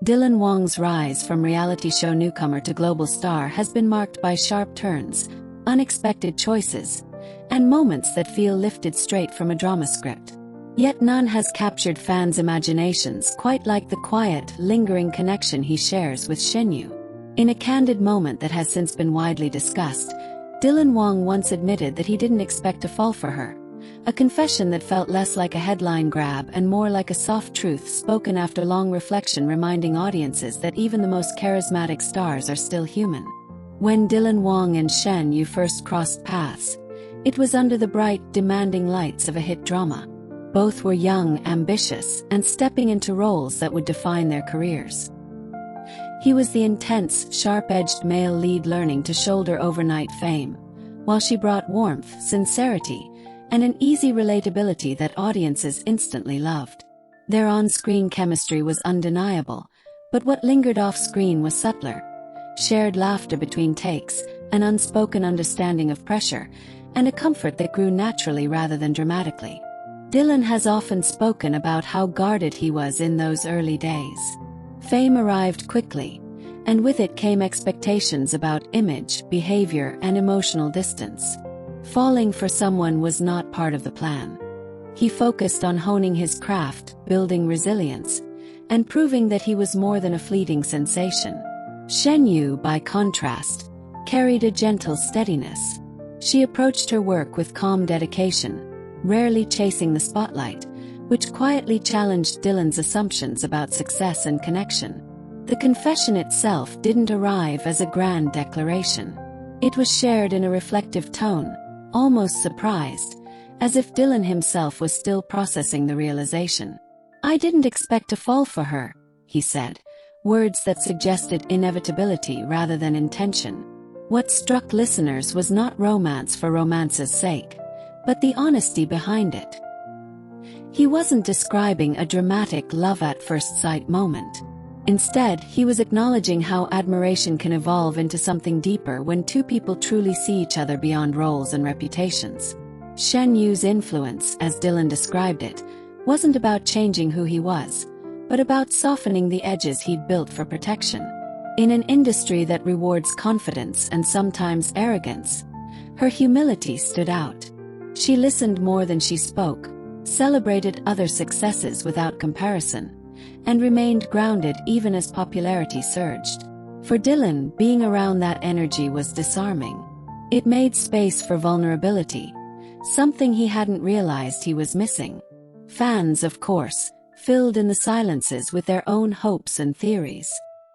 Dylan Wang's rise from reality show newcomer to global star has been marked by sharp turns, unexpected choices, and moments that feel lifted straight from a drama script. Yet none has captured fans' imaginations quite like the quiet, lingering connection he shares with Shenyu. In a candid moment that has since been widely discussed, Dylan Wang once admitted that he didn't expect to fall for her, a confession that felt less like a headline grab and more like a soft truth spoken after long reflection, reminding audiences that even the most charismatic stars are still human. When Dylan Wang and Shenyu first crossed paths, it was under the bright, demanding lights of a hit drama. Both were young, ambitious, and stepping into roles that would define their careers. He was the intense, sharp-edged male lead learning to shoulder overnight fame, while she brought warmth, sincerity, and an easy relatability that audiences instantly loved. Their on-screen chemistry was undeniable, but what lingered off-screen was subtler. Shared laughter between takes, an unspoken understanding of pressure, and a comfort that grew naturally rather than dramatically. Dylan has often spoken about how guarded he was in those early days. Fame arrived quickly, and with it came expectations about image, behavior, and emotional distance. Falling for someone was not part of the plan. He focused on honing his craft, building resilience, and proving that he was more than a fleeting sensation. Shenyu, by contrast, carried a gentle steadiness. She approached her work with calm dedication, rarely chasing the spotlight, which quietly challenged Dylan's assumptions about success and connection. The confession itself didn't arrive as a grand declaration. It was shared in a reflective tone, almost surprised, as if Dylan himself was still processing the realization. "I didn't expect to fall for her," he said, words that suggested inevitability rather than intention. What struck listeners was not romance for romance's sake, but the honesty behind it. He wasn't describing a dramatic love-at-first-sight moment. Instead, he was acknowledging how admiration can evolve into something deeper when two people truly see each other beyond roles and reputations. Shenyu's influence, as Dylan described it, wasn't about changing who he was, but about softening the edges he'd built for protection. In an industry that rewards confidence and sometimes arrogance, her humility stood out. She listened more than she spoke, celebrated other successes without comparison, and remained grounded even as popularity surged. For Dylan, being around that energy was disarming. It made space for vulnerability, something he hadn't realized he was missing. Fans, of course, filled in the silences with their own hopes and theories.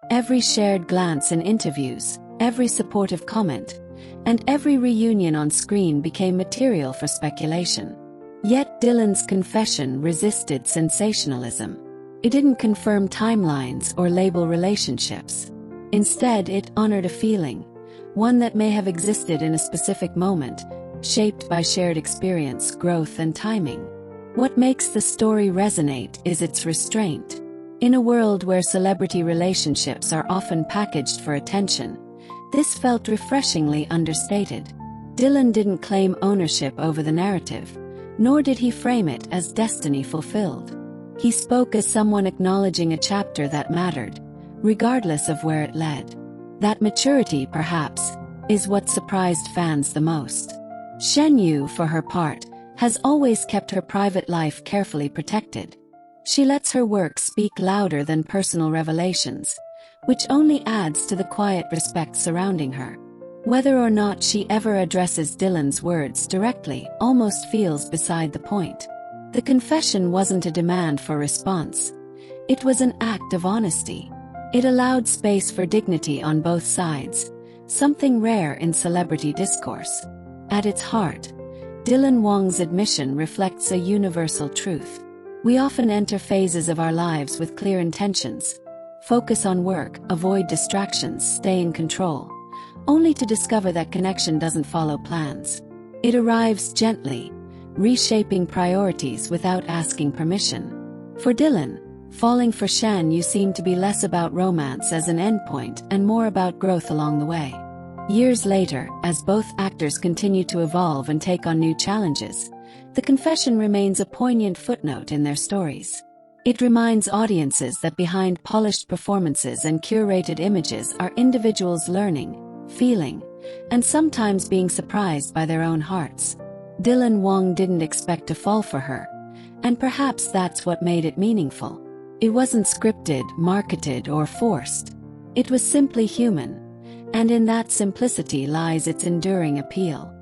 Every shared glance in interviews, every supportive comment, and every reunion on screen became material for speculation. Yet Dylan's confession resisted sensationalism. It didn't confirm timelines or label relationships. Instead, it honored a feeling, one that may have existed in a specific moment, shaped by shared experience, growth, and timing. What makes the story resonate is its restraint. In a world where celebrity relationships are often packaged for attention, this felt refreshingly understated. Dylan didn't claim ownership over the narrative, nor did he frame it as destiny fulfilled. He spoke as someone acknowledging a chapter that mattered, regardless of where it led. That maturity, perhaps, is what surprised fans the most. Shenyu, for her part, has always kept her private life carefully protected. She lets her work speak louder than personal revelations, which only adds to the quiet respect surrounding her. Whether or not she ever addresses Dylan's words directly almost feels beside the point. The confession wasn't a demand for response. It was an act of honesty. It allowed space for dignity on both sides, something rare in celebrity discourse. At its heart, Dylan Wang's admission reflects a universal truth. We often enter phases of our lives with clear intentions: focus on work, avoid distractions, stay in control, only to discover that connection doesn't follow plans. It arrives gently, reshaping priorities without asking permission. For Dylan, falling for Shenyu seemed to be less about romance as an endpoint and more about growth along the way. Years later, as both actors continue to evolve and take on new challenges, the confession remains a poignant footnote in their stories. It reminds audiences that behind polished performances and curated images are individuals learning, feeling, and sometimes being surprised by their own hearts. Wang didn't expect to fall for her, and perhaps that's what made it meaningful. It wasn't scripted, marketed, or forced. It was simply human, and in that simplicity lies its enduring appeal.